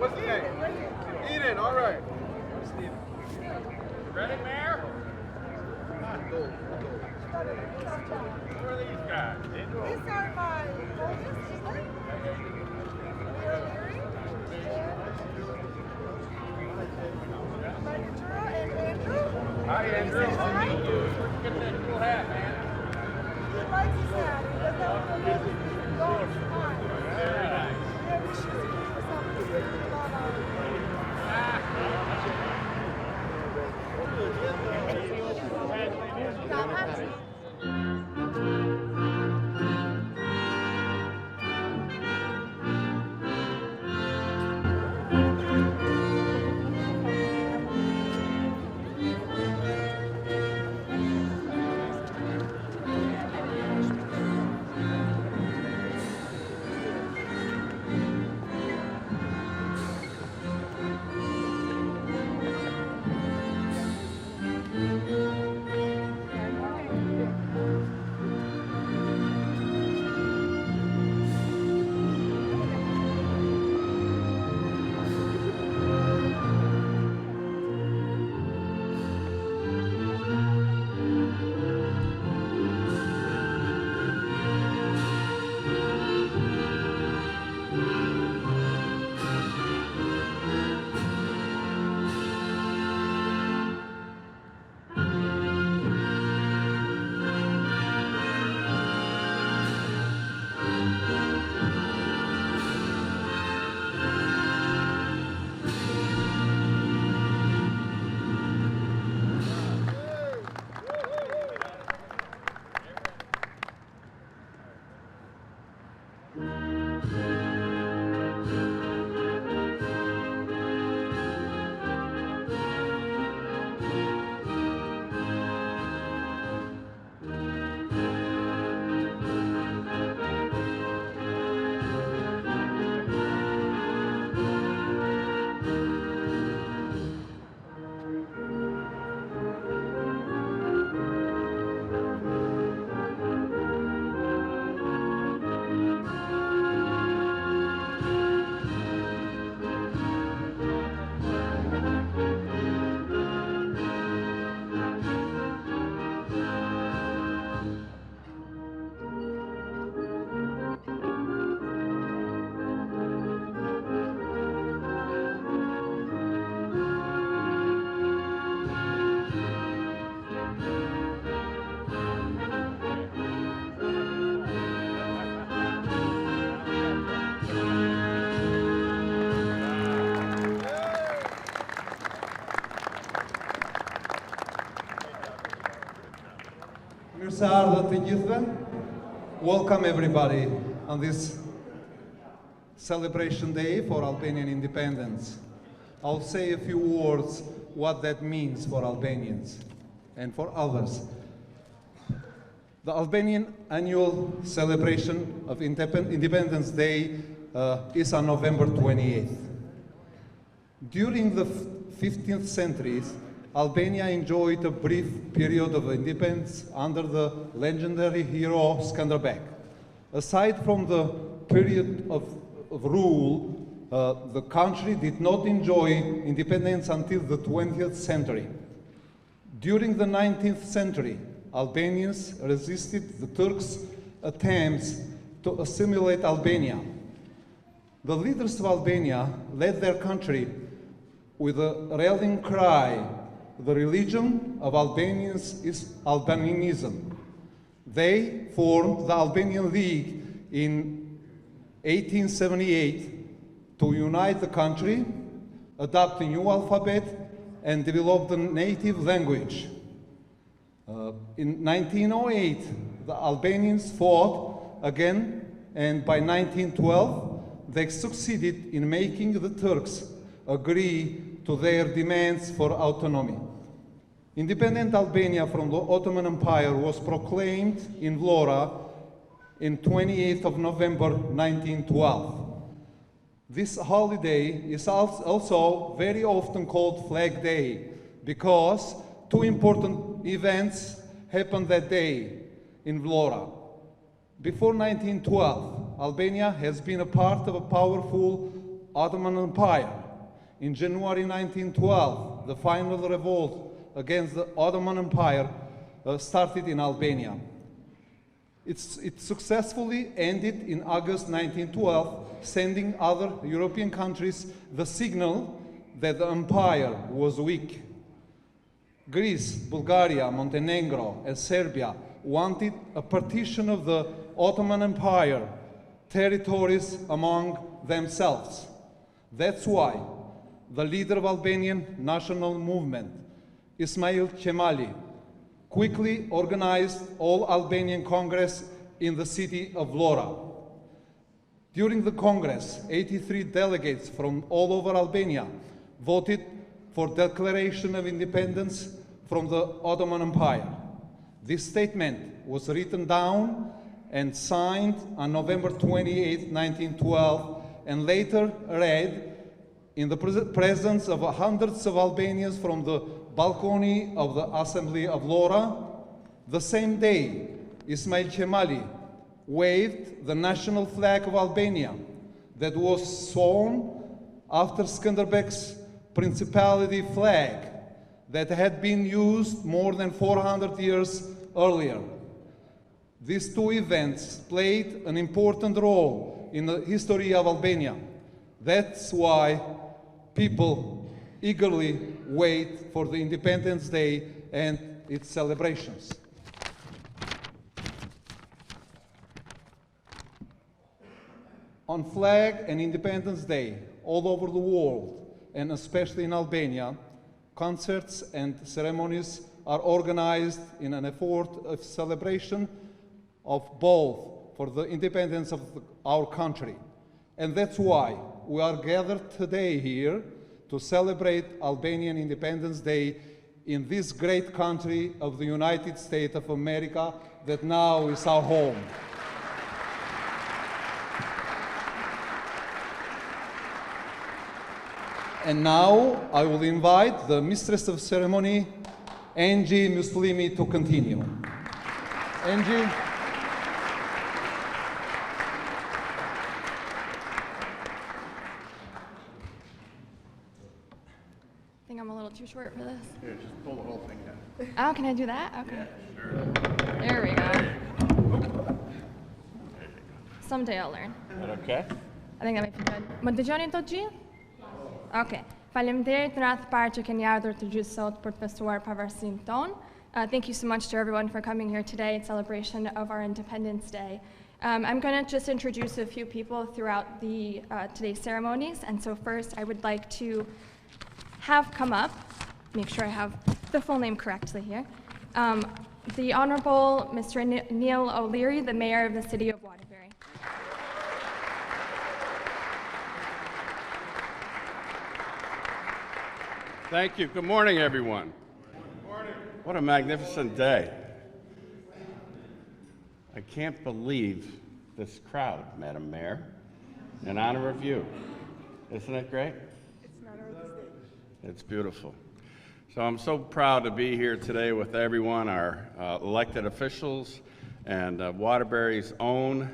What's the name? Eden, all right. Ready, Mayor? Who are these guys? These are my oldest, Ethan. Leah Leary. My Ventura and Andrew. Hi, Andrew. Nice to meet you. Where'd you get that cool hat, man? He likes his hat. He doesn't have to live his dog's time. Very nice. Yeah, we should give him something to think about Mirëseardhët të gjithëve. Welcome everybody on this celebration day for Albanian independence. I'll say a few words what that means for Albanians and for others. The Albanian annual celebration of Independence Day is on November 28th. During the 15th century, Albania enjoyed a brief period of independence under the legendary hero Skanderbeg. Aside from the period of rule, the country did not enjoy independence until the 20th century. During the 19th century, Albanians resisted the Turks' attempts to assimilate Albania. The leaders of Albania led their country with a rallying cry: the religion of Albanians is Albanianism. They formed the Albanian League in 1878 to unite the country, adopt a new alphabet, and develop the native language. In 1908, the Albanians fought again, and by 1912, they succeeded in making the Turks agree to their demands for autonomy. Independent Albania from the Ottoman Empire was proclaimed in Vlora in 28th of November 1912. This holiday is also very often called Flag Day because two important events happened that day in Vlora. Before 1912, Albania has been a part of a powerful Ottoman Empire. In January 1912, the final revolt against the Ottoman Empire started in Albania. It successfully ended in August 1912, sending other European countries the signal that the empire was weak. Greece, Bulgaria, Montenegro, and Serbia wanted a partition of the Ottoman Empire territories among themselves. That's why the leader of Albanian national movement, Ismail Qemali, quickly organized all Albanian Congress in the city of Vlora. During the Congress, 83 delegates from all over Albania voted for declaration of independence from the Ottoman Empire. This statement was written down and signed on November 28, 1912, and later read in the presence of hundreds of Albanians from the balcony of the Assembly of Vlora. The same day, Ismail Qemali waved the national flag of Albania that was sewn after Skanderbeg's principality flag that had been used more than 400 years earlier. These two events played an important role in the history of Albania. That's why people eagerly wait for the Independence Day and its celebrations. On Flag and Independence Day, all over the world, and especially in Albania, concerts and ceremonies are organized in an effort of celebration of both for the independence of our country. And that's why we are gathered today here to celebrate Albanian Independence Day in this great country of the United States of America that now is our home. And now I will invite the Mistress of Ceremony, Angie Muslimi, to continue. Angie. I think I'm a little too short for this. Here, just pull the whole thing down. Oh, can I do that? Okay. Yeah, sure. There we go. Someday I'll learn. Okay. I think that might be good. Më dëgjoni të gjithë? Okay. Faleminderit në radhë parë që keni ardhur të gjithë sot për të festuar pavarësinë tonë. Thank you so much to everyone for coming here today in celebration of our Independence Day. I'm going to just introduce a few people throughout the today's ceremonies. And so first, I would like to have come up, make sure I have the full name correctly here, the Honorable Mr. Neil O'Leary, the Mayor of the City of Waterbury. Thank you. Good morning, everyone. Good morning. What a magnificent day. I can't believe this crowd, Madam Mayor, in honor of you. Isn't it great? It's an honor of the state. It's beautiful. So I'm so proud to be here today with everyone, our elected officials, and Waterbury's own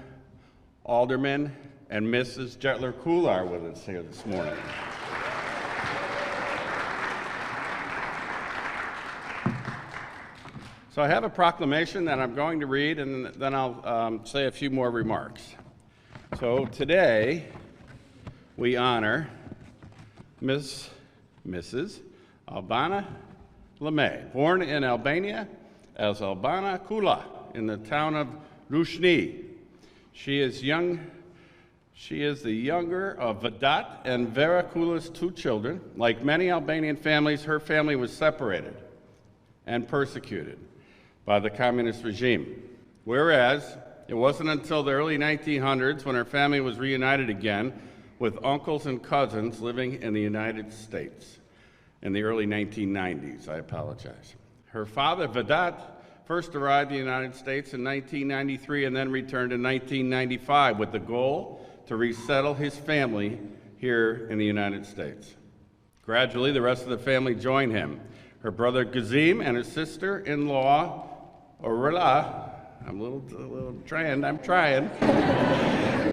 alderman and Mrs. Jetler-Kular with us here this morning. So I have a proclamation that I'm going to read, and then I'll say a few more remarks. So today, we honor Mrs. Albana Lemay, born in Albania as Albana Kula in the town of Rushni. She is the younger of Vedat and Vera Kula's two children. Like many Albanian families, her family was separated and persecuted by the communist regime, whereas It wasn't until the early 1900s when her family was reunited again with uncles and cousins living in the United States. In the early 1990s, I apologize. Her father, Vedat, first arrived in the United States in 1993 and then returned in 1995 with the goal to resettle his family here in the United States. Gradually, the rest of the family joined him. Her brother Gazim and his sister-in-law, Orla, I'm trying,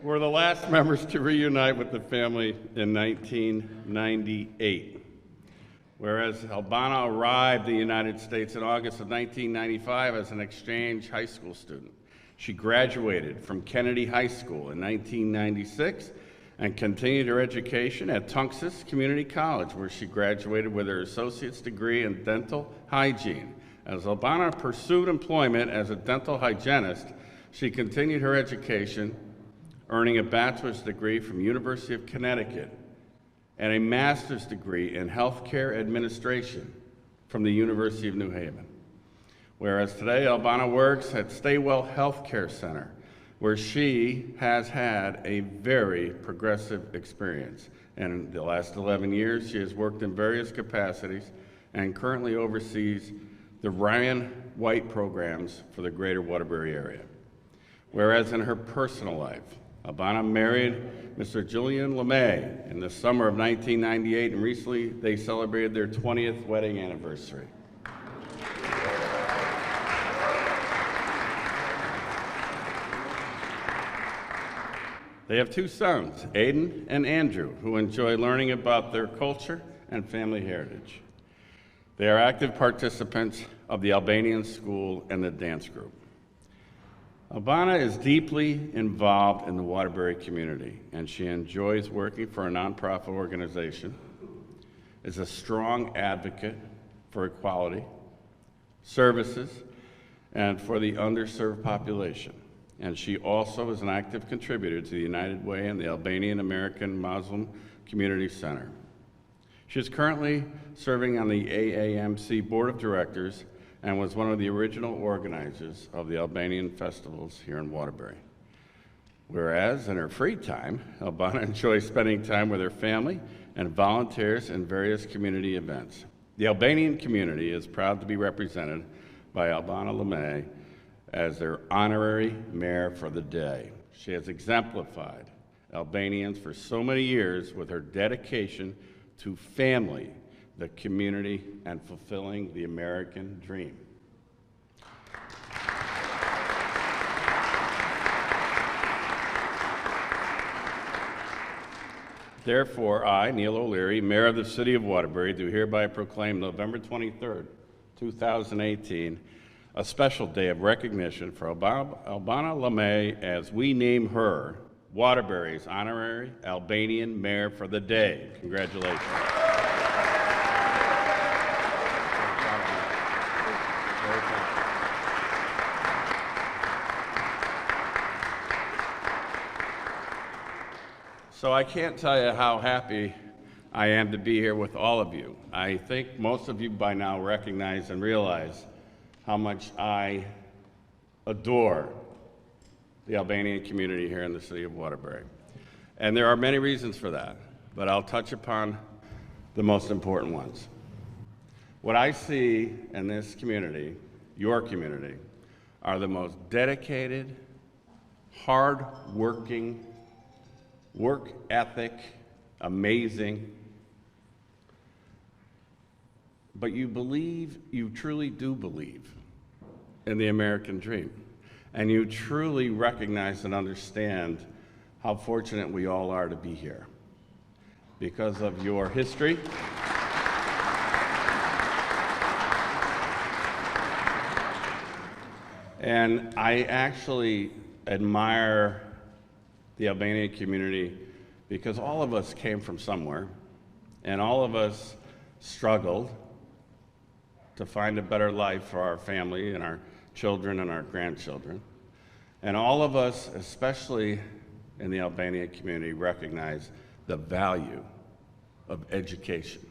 were the last members to reunite with the family in 1998. Whereas Albana arrived in the United States in August of 1995 as an exchange high school student. She graduated from Kennedy High School in 1996 and continued her education at Tunxus Community College, where she graduated with her associate's degree in dental hygiene. As Albana pursued employment as a dental hygienist, she continued her education, earning a bachelor's degree from University of Connecticut and a master's degree in healthcare administration from the University of New Haven. Whereas today, Albana works at Staywell Healthcare Center, where she has had a very progressive experience. And in the last 11 years, she has worked in various capacities and currently oversees the Ryan White programs for the greater Waterbury area. Whereas in her personal life, Albana married Mr. Julian LeMay in the summer of 1998, and recently they celebrated their 20th wedding anniversary. They have two sons, Aiden and Andrew, who enjoy learning about their culture and family heritage. They are active participants of the Albanian school and the dance group. Albana is deeply involved in the Waterbury community, and she enjoys working for a nonprofit organization, is a strong advocate for equality, services, and for the underserved population. And she also is an active contributor to the United Way and the Albanian American Muslim Community Center. She is currently serving on the AAMC Board of Directors and was one of the original organizers of the Albanian festivals here in Waterbury. Whereas in her free time, Albana enjoys spending time with her family and volunteers in various community events. The Albanian community is proud to be represented by Albana LeMay as their honorary mayor for the day. She has exemplified Albanians for so many years with her dedication to family, the community, and fulfilling the American dream. Therefore, I, Neil O'Leary, Mayor of the City of Waterbury, do hereby proclaim November 23rd, 2018, a special day of recognition for Albana LeMay as we name her Waterbury's honorary Albanian mayor for the day. Congratulations. So I can't tell you how happy I am to be here with all of you. I think most of you by now recognize and realize how much I adore the Albanian community here in the city of Waterbury. And there are many reasons for that, but I'll touch upon the most important ones. What I see in this community, your community, are the most dedicated, hard-working, work ethic, amazing, but you truly do believe in the American dream. And you truly recognize and understand how fortunate we all are to be here because of your history, and I actually admire the Albanian community because all of us came from somewhere, and all of us struggled to find a better life for our family and our children and our grandchildren. And all of us, especially in the Albanian community, recognize the value of education.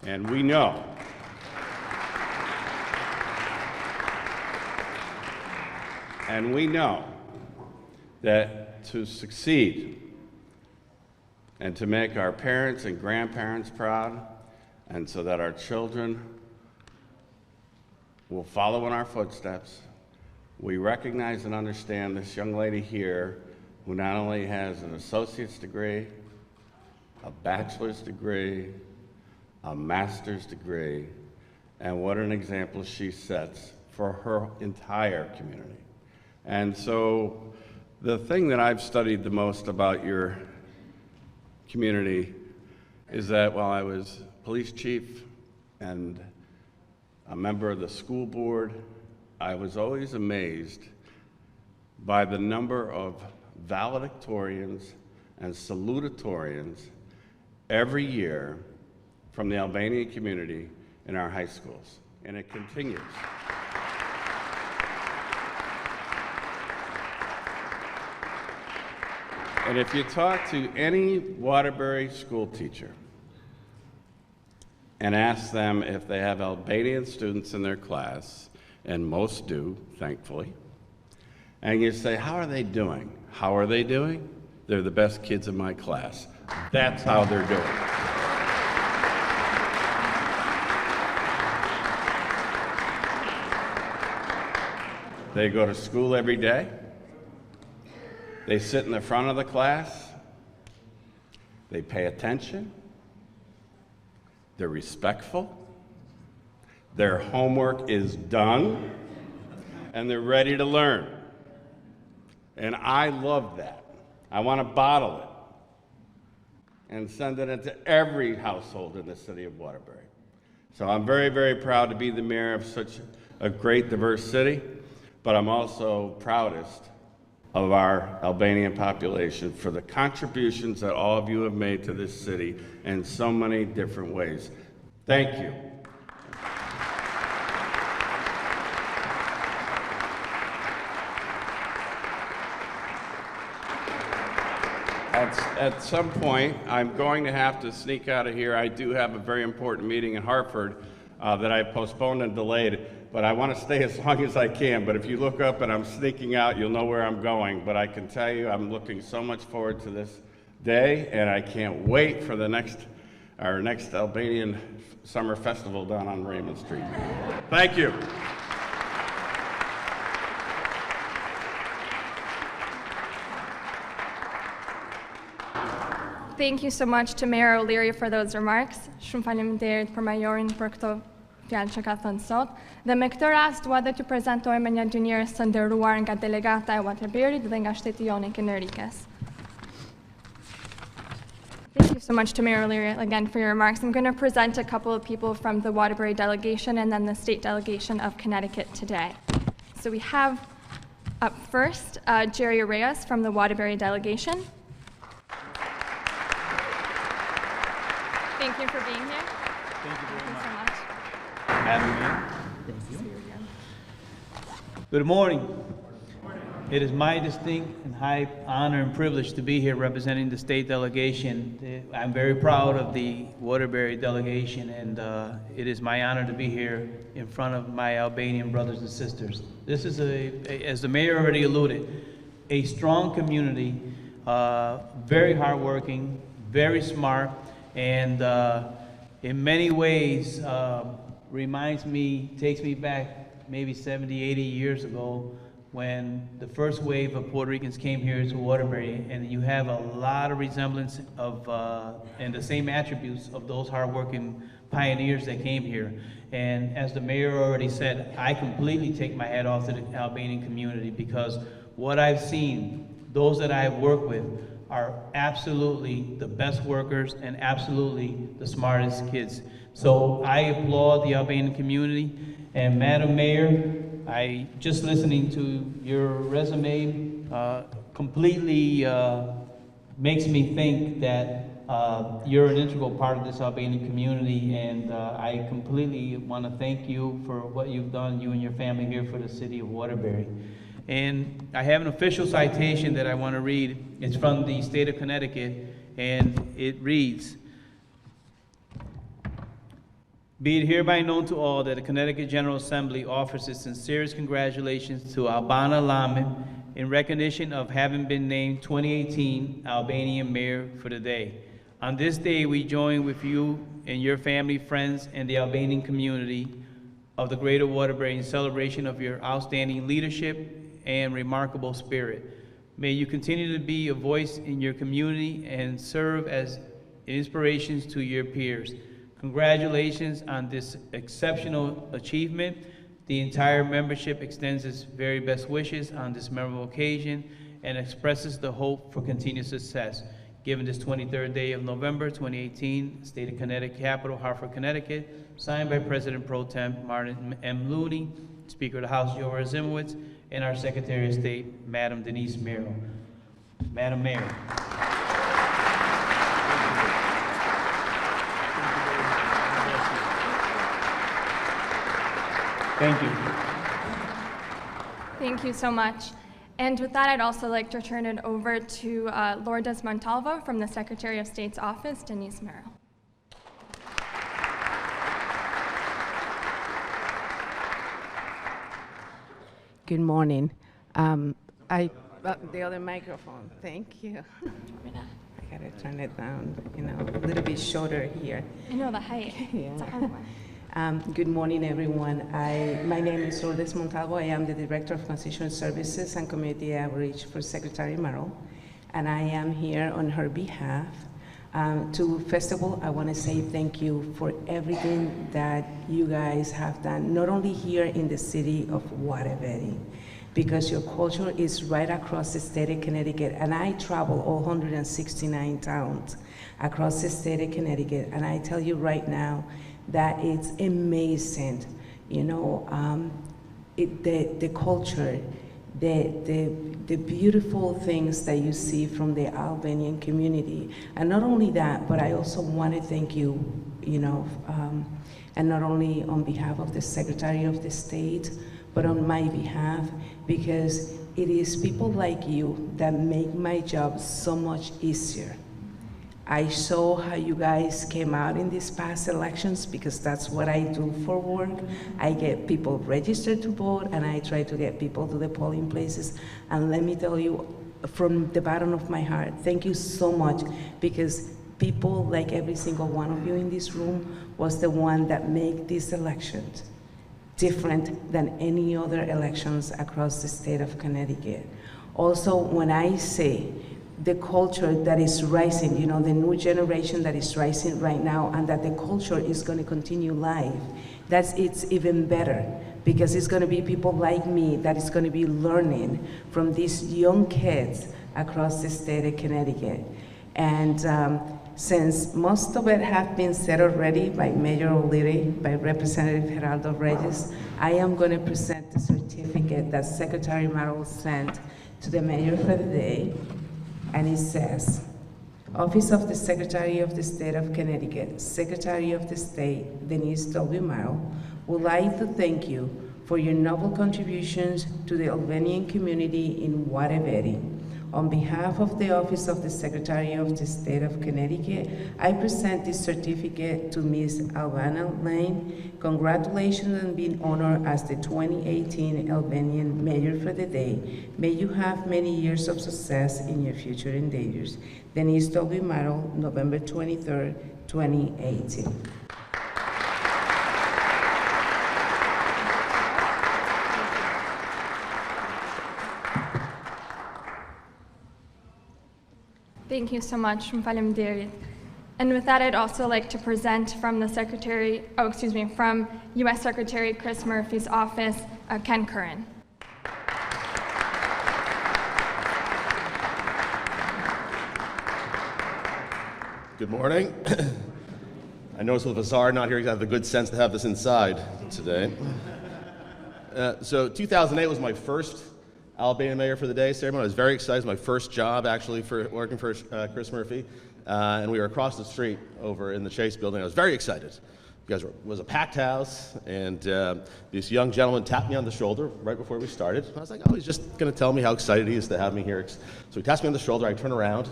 And we know And we know that to succeed and to make our parents and grandparents proud, and so that our children will follow in our footsteps, we recognize and understand this young lady here who not only has an associate's degree, a bachelor's degree, a master's degree, and what an example she sets for her entire community. And so the thing that I've studied the most about your community is that while I was police chief and a member of the school board, I was always amazed by the number of valedictorians and salutatorians every year from the Albanian community in our high schools, and it continues. And if you talk to any Waterbury school teacher and ask them if they have Albanian students in their class, and most do, thankfully, and you say, how are they doing? How are they doing? They're the best kids in my class. That's how they're doing. They go to school every day. They sit in the front of the class. They pay attention. They're respectful. Their homework is done. And they're ready to learn. And I love that. I want to bottle it and send it into every household in the city of Waterbury. So I'm very, very proud to be the mayor of such a great, diverse city, but I'm also proudest of our Albanian population for the contributions that all of you have made to this city in so many different ways. Thank you. At some point, I'm going to have to sneak out of here. I do have a very important meeting in Hartford that I postponed and delayed, but I want to stay as long as I can. But if you look up and I'm sneaking out, you'll know where I'm going. But I can tell you I'm looking so much forward to this day, and I can't wait for our next Albanian Summer Festival down on Raymond Street. Thank you. Thank you so much to Mayor O'Leary for those remarks. Shumë faleminderit për majorin për këto fjalë që ka thënë sot. Dhe me këtë rast dua dhe t'ju prezantojmë një dy njerëz të nderuar nga delegata e Waterburyt dhe nga shteti jonë Kennerikës. Thank you so much to Mayor O'Leary again for your remarks. I'm going to present a couple of people from the Waterbury delegation and then the state delegation of Connecticut today. So we have up first Jerry Reyes from the Waterbury delegation. Thank you for being here. Thank you very much. So much. Having me. Thank you. Good morning. It is my distinct and high honor and privilege to be here representing the state delegation. I'm very proud of the Waterbury delegation, and it is my honor to be here in front of my Albanian brothers and sisters. This is, as the mayor already alluded, a strong community, very hardworking, very smart, and in many ways takes me back maybe 70, 80 years ago when the first wave of Puerto Ricans came here to Waterbury, and you have a lot of resemblance of and the same attributes of those hardworking pioneers that came here. And as the mayor already said, I completely take my hat off to the Albanian community, because what I've seen, those that I've worked with, are absolutely the best workers and absolutely the smartest kids. So I applaud the Albanian community. And Madam Mayor, just listening to your resume completely makes me think that you're an integral part of this Albanian community, and I completely want to thank you for what you've done, you and your family here for the city of Waterbury. And I have an official citation that I want to read. It's from the state of Connecticut, and it reads, Be it hereby known to all that the Connecticut General Assembly offers its sincerest congratulations to Albana Lamin in recognition of having been named 2018 Albanian Mayor for the day. On this day, we join with you and your family, friends, and the Albanian community of the Greater Waterbury in celebration of your outstanding leadership and remarkable spirit. May you continue to be a voice in your community and serve as inspirations to your peers. Congratulations on this exceptional achievement. The entire membership extends its very best wishes on this memorable occasion and expresses the hope for continued success. Given this 23rd day of November 2018, State of Connecticut, Capital, Hartford, Connecticut, signed by President Pro Tem Martin M. Looney, Speaker of the House Joe Razimowitz, and our Secretary of State, Madam Denise Merrill. Madam Mayor. Thank you. Thank you so much. And with that, I'd also like to turn it over to Lourdes Montalvo from the Secretary of State's office, Denise Merrill. Good morning. The other microphone, thank you. I gotta turn it down, a little bit shorter here. I know the height. Yeah. It's a hard one. Good morning, everyone. My name is Lourdes Montalvo. I am the Director of Constituent Services and Community Outreach for Secretary Merrill, and I am here on her behalf. First of all, I want to say thank you for everything that you guys have done, not only here in the city of Waterbury, because your culture is right across the state of Connecticut, and I travel all 169 towns across the state of Connecticut, and I tell you right now that it's amazing, the culture, the beautiful things that you see from the Albanian community. And not only that, but I also want to thank you, and not only on behalf of the Secretary of the State, but on my behalf, because it is people like you that make my job so much easier. I saw how you guys came out in these past elections, because that's what I do for work. I get people registered to vote, and I try to get people to the polling places. And let me tell you, from the bottom of my heart, thank you so much, because people like every single one of you in this room was the one that made these elections different than any other elections across the state of Connecticut. Also, when I say the culture that is rising, the new generation that is rising right now, and that the culture is going to continue live, it's even better, because it's going to be people like me that is going to be learning from these young kids across the state of Connecticut. And since most of it have been said already by Mayor O'Leary, by Representative Geraldo Reyes, I am going to present the certificate that Secretary Merrill sent to the mayor for the day. And it says, Office of the Secretary of the State of Connecticut, Secretary of the State, Denise W. Merrill, would like to thank you for your noble contributions to the Albanian community in Waterbury. On behalf of the Office of the Secretary of the State of Connecticut, I present this certificate to Ms. Albana Lane. Congratulations on being honored as the 2018 Albanian Mayor for the day. May you have many years of success in your future endeavors. Denise W. Merrill, November 23rd, 2018. Thank you so much, Faleminderit. And with that, I'd also like to present from from U.S. Secretary Chris Murphy's office, Ken Curran. Good morning. I noticed with Azar not here, you have the good sense to have this inside today. So 2008 was my first Albanian Mayor for the Day ceremony. I was very excited. It was my first job, actually, for working for Chris Murphy. And we were across the street over in the Chase building. I was very excited because it was a packed house, and this young gentleman tapped me on the shoulder right before we started. I was like, oh, he's just going to tell me how excited he is to have me here. So he taps me on the shoulder. I turn around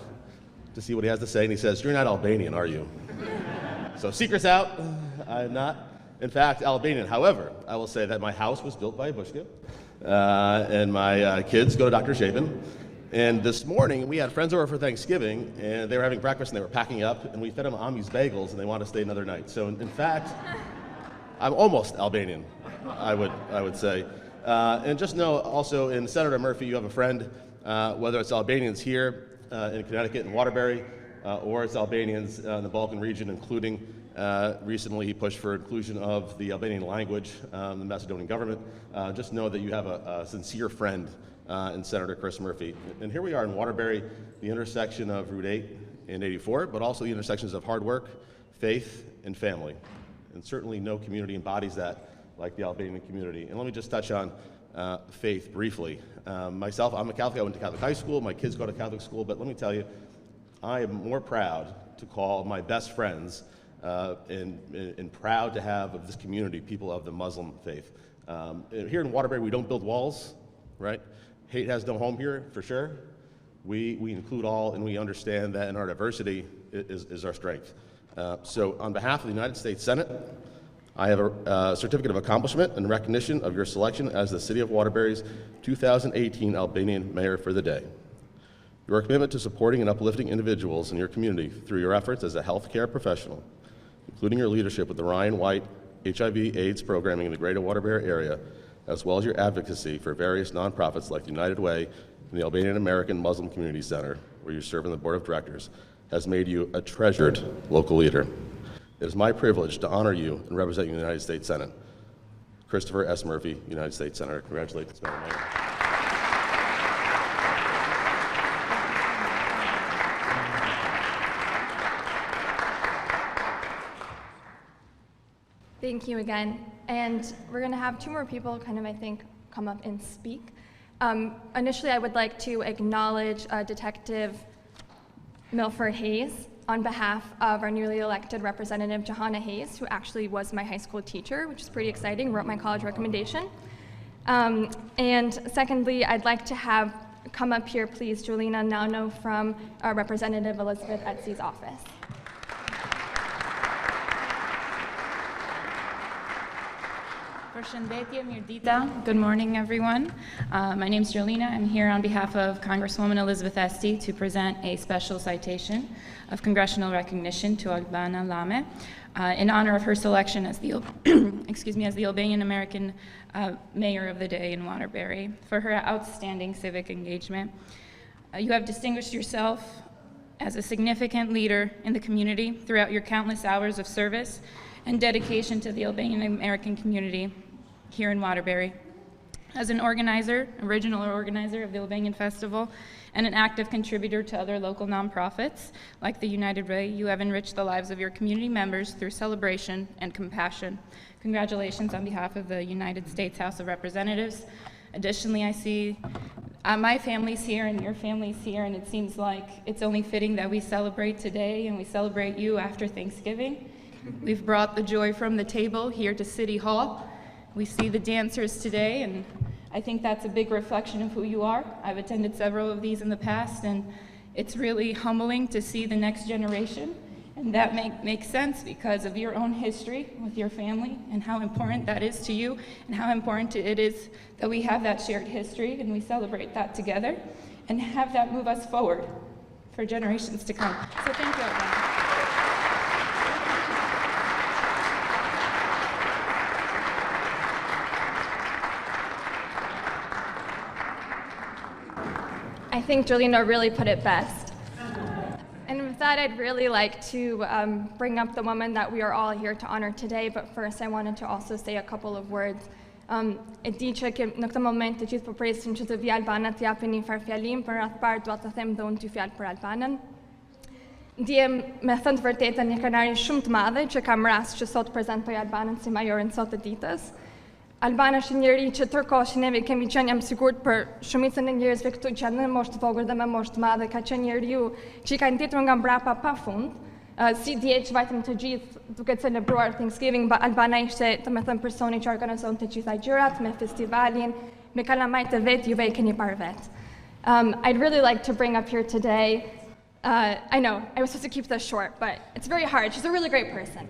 to see what he has to say, and he says, "You're not Albanian, are you?" So secret's out. I'm not. in fact, Albanian. However, I will say that my house was built by a Bushka, and my kids go to Dr. Shaven. And this morning, we had friends over for Thanksgiving, and they were having breakfast, and they were packing up, and we fed them Ami's bagels, and they wanted to stay another night. So, in fact, I'm almost Albanian, I would say. And just know, also, in Senator Murphy, you have a friend, whether it's Albanians here in Connecticut and Waterbury, or it's Albanians in the Balkan region, including recently he pushed for inclusion of the Albanian language in the Macedonian government. Just know that you have a sincere friend in Senator Chris Murphy. And here we are in Waterbury, the intersection of Route 8 and 84, but also the intersections of hard work, faith, and family. And certainly no community embodies that like the Albanian community. And let me just touch on faith briefly. Myself, I'm a Catholic. I went to Catholic high school. My kids go to Catholic school. But let me tell you, I am more proud to call my best friends and proud to have of this community people of the Muslim faith. Here in Waterbury, we don't build walls, right? Hate has no home here, for sure. We include all, and we understand that in our diversity is our strength. So on behalf of the United States Senate, I have a certificate of accomplishment and recognition of your selection as the City of Waterbury's 2018 Albanian Mayor for the day. Your commitment to supporting and uplifting individuals in your community through your efforts as a healthcare professional, including your leadership with the Ryan White HIV/AIDS programming in the greater Waterbury area, as well as your advocacy for various nonprofits like United Way and the Albanian American Muslim Community Center, where you serve on the board of directors, has made you a treasured local leader. It is my privilege to honor you and represent you in the United States Senate. Christopher S. Murphy, United States Senator. Congratulations, Madam Mayor. Thank you again. And we're going to have two more people I think, come up and speak. Initially, I would like to acknowledge Detective Milford Hayes on behalf of our newly elected representative, Johanna Hayes, who actually was my high school teacher, which is pretty exciting, wrote my college recommendation. And secondly, I'd like to have come up here, please, Julina Nauno from Representative Elizabeth Etsy's office. Përshëndetje, mirëdita. Good morning, everyone. My name is Jolina. I'm here on behalf of Congresswoman Elizabeth Esty to present a special citation of congressional recognition to Albana Lame in honor of her selection as the as the Albanian American Mayor of the Day in Waterbury for her outstanding civic engagement. You have distinguished yourself as a significant leader in the community throughout your countless hours of service and dedication to the Albanian American community here in Waterbury. As an organizer, original organizer of the Albanian Festival, and an active contributor to other local nonprofits like the United Way, you have enriched the lives of your community members through celebration and compassion. Congratulations on behalf of the United States House of Representatives. Additionally, I see my family's here and your family's here, and it seems like it's only fitting that we celebrate today and we celebrate you after Thanksgiving. We've brought the joy from the table here to City Hall. We see the dancers today, and I think that's a big reflection of who you are. I've attended several of these in the past, and it's really humbling to see the next generation. And that makes sense because of your own history with your family and how important that is to you and how important it is that we have that shared history and we celebrate that together and have that move us forward for generations to come. So thank you, everyone. I think Jolina really put it best. And with that, I'd really like to bring up the woman that we are all here to honor today, but first I wanted to also say a couple of words. E di që në këtë moment të gjithë po presin që të vi Albana të japin një farë fjalim, për radhë parë dua të them dhe unë dy fjalë për Albanën. Ndjem me thënë të vërtetën një kënaqësi shumë të madhe që kam rast që sot prezantoj Albanën si majorin sot të ditës. Albana është njëri që tërkohë që neve kemi qenë, jam sigurt për shumicën e njerëzve këtu që janë në moshë të vogël dhe me moshë të madhe, ka qenë njeriu që i ka ndjetur nga mbrapa pafund. Si dje që vajtëm të gjithë duke celebruar Thanksgiving, Albana ishte të me thënë personi që organizon të gjitha gjërat, me festivalin, me kalamajt e vetë, juve i keni parë vetë. I'd really like to bring up here today, I know, I was supposed to keep this short, but it's very hard. She's a really great person.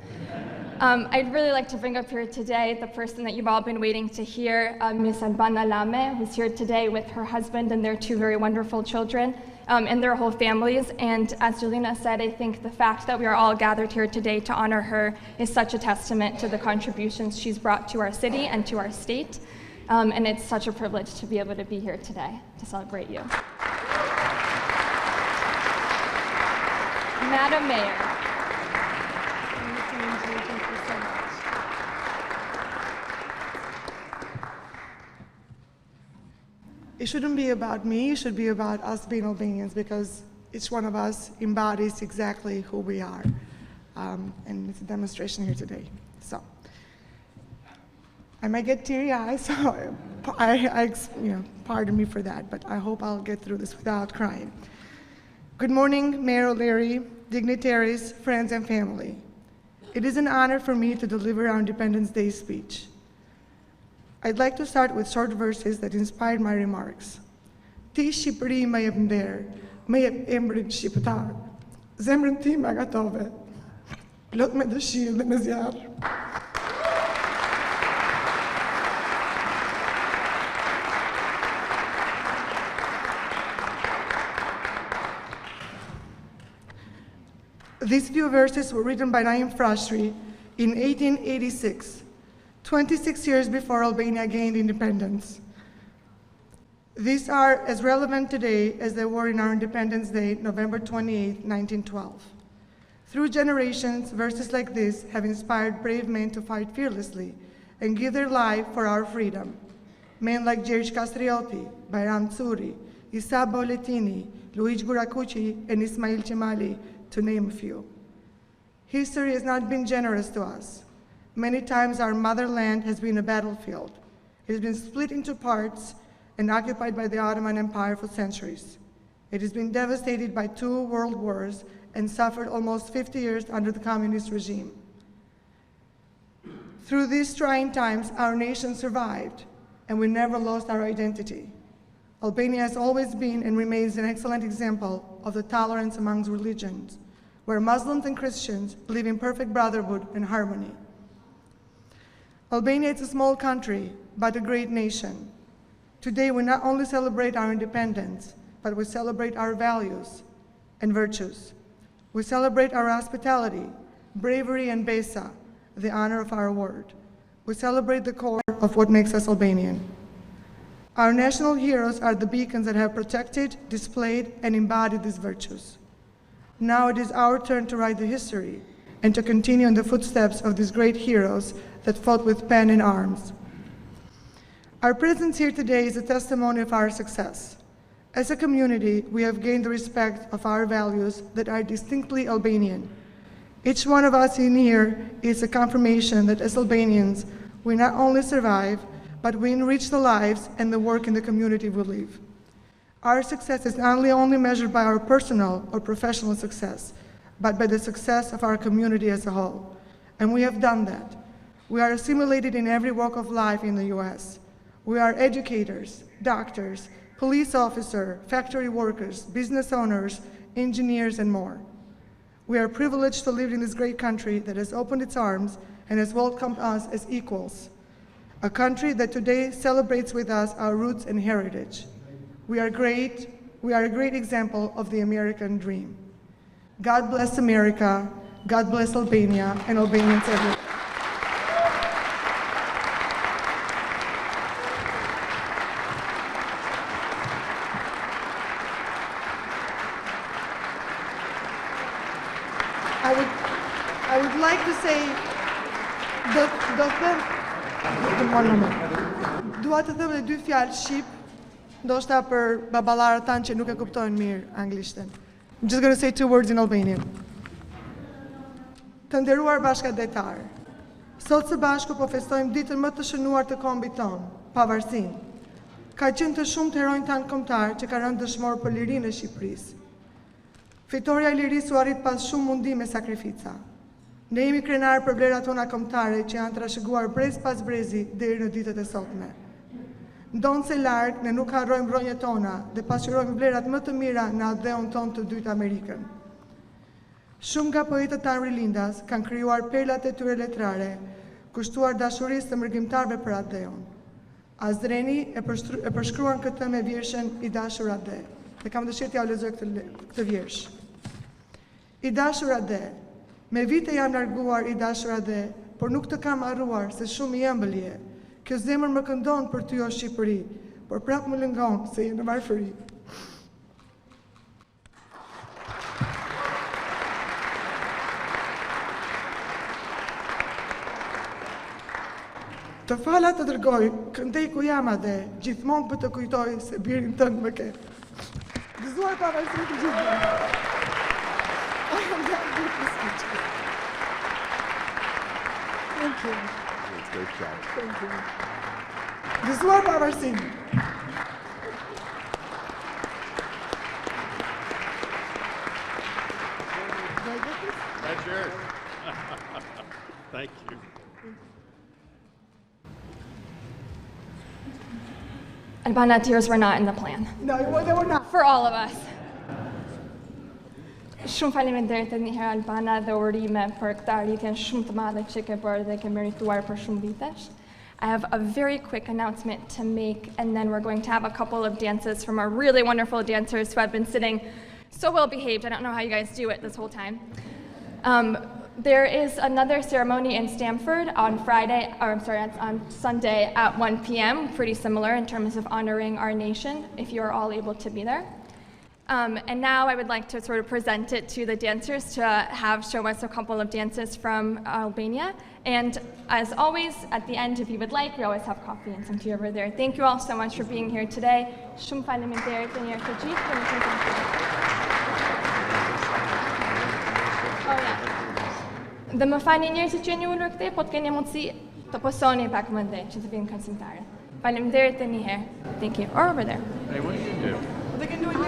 I'd really like to bring up here today the person that you've all been waiting to hear, Ms. Albana Lame, who's here today with her husband and their two very wonderful children, and their whole families. And as Jelena said, I think the fact that we are all gathered here today to honor her is such a testament to the contributions she's brought to our city and to our state. And it's such a privilege to be able to be here today to celebrate you. Madam Mayor. It shouldn't be about me, it should be about us being Albanians, because each one of us embodies exactly who we are. And it's a demonstration here today. So, I might get teary-eyed, so pardon me for that, but I hope I'll get through this without crying. Good morning, Mayor O'Leary, dignitaries, friends, and family. It is an honor for me to deliver our Independence Day speech. I'd like to start with short verses that inspired my remarks. Ti Shqipëri më jep nder, më jep emrin shqiptar. Zemrën tim e gatove, plot me dëshirë dhe me zjarr. These few verses were written by Naim Frashri in 1886. 26 years before Albania gained independence. These are as relevant today as they were in our Independence Day, November 28, 1912. Through generations, verses like this have inspired brave men to fight fearlessly and give their life for our freedom. Men like Gjergj Kastrioti, Bajram Curi, Isa Boletini, Luigi Gurakuchi, and Ismail Qemali, to name a few. History has not been generous to us. Many times our motherland has been a battlefield. It has been split into parts and occupied by the Ottoman Empire for centuries. It has been devastated by 2 world wars and suffered almost 50 years under the communist regime. Through these trying times, our nation survived, and we never lost our identity. Albania has always been and remains an excellent example of the tolerance amongst religions, where Muslims and Christians live in perfect brotherhood and harmony. Albania is a small country, but a great nation. Today, we not only celebrate our independence, but we celebrate our values and virtues. We celebrate our hospitality, bravery, and besa, the honor of our word. We celebrate the core of what makes us Albanian. Our national heroes are the beacons that have protected, displayed, and embodied these virtues. Now it is our turn to write the history and to continue in the footsteps of these great heroes that fought with pen and arms. Our presence here today is a testimony of our success. As a community, we have gained the respect of our values that are distinctly Albanian. Each one of us in here is a confirmation that as Albanians, we not only survive, but we enrich the lives and the work in the community we live. Our success is not only measured by our personal or professional success, but by the success of our community as a whole. And we have done that. We are assimilated in every walk of life in the US. We are educators, doctors, police officers, factory workers, business owners, engineers, and more. We are privileged to live in this great country that has opened its arms and has welcomed us as equals. A country that today celebrates with us our roots and heritage. We are a great example of the American dream. God bless America, God bless Albania, and Albanians everywhere. I would like to say dua të them 2 fjalë shqip, ndoshta për baballarët tanë që nuk e kuptojnë mirë anglishtën. I'm just going to say 2 words in Albanian. Të nderuar bashkëdhetar, sot së bashku po festojmë ditën më të shënuar të kombit tonë, pavarësinë. Ka qenë të shumtë heronj tanë kombëtar që kanë rënë dëshmor për lirinë e Shqipërisë. Fitoria e lirisë u arrit pas shumë mundime e sakrifica. Ne jemi krenar për vlerat tona kombëtare që janë trashëguar brez pas brezi deri në ditët e sotme. Ndonë se larg, ne nuk harrojmë rronjët tona dhe pasqyrojmë vlerat më të mira në adeon tonë të dytë Amerikën. Shumë nga poetët tanë rilindas kanë krijuar perlat e tyre letrare, kushtuar dashurisë të mërgjimtarëve për Adeon. Azreni e përshkruan këtë me vjershen I dashur Ade. Dhe kam dëshirë t'ja u lexoj këtë vjersh. I dashur Ade, me vite jam larguar I dashur Ade, por nuk të kam harruar se shumë I ëmbël je. Kjo zemër më këndon për ty o Shqipëri, por prapë më lëngon se je në varfëri. Të falat të dërgoj, këndej ku jam Ade, gjithmonë për të kujtoj se birin tënë më ke. Gëzuar pavarësi të gjithë. Thank you. That's a great job. Thank you. Gëzuar pavarësin. That's yours. Thank you. Albana, tears were not in the plan. No, they were not. For all of us. Shumë faleminderit edhe një herë Albana dhe urime për këtë arritjen shumë të madhe që ke bërë dhe ke merituar për shumë vitesh. I have a very quick announcement to make, and then we're going to have a couple of dances from our really wonderful dancers who have been sitting so well behaved. I don't know how you guys do it this whole time. There is another ceremony in Stamford on on Sunday at 1 p.m., pretty similar in terms of honoring our nation, if you're all able to be there. And now I would like to sort of present it to the dancers to show us a couple of dances from Albania. And as always, at the end, if you would like, we always have coffee and some tea over there. Thank you all so much for being here today. Shumë faleminderit të njerë të gjithë për në prezentimin. Oh, yeah. Dhe më fani njerëzit që jeni ulur këtej, po të keni mundësi të posoni pak më ndej që të vinë konsimtarët. Faleminderit të një herë. Thank you. Or over there. Hey, what do you do? They can do it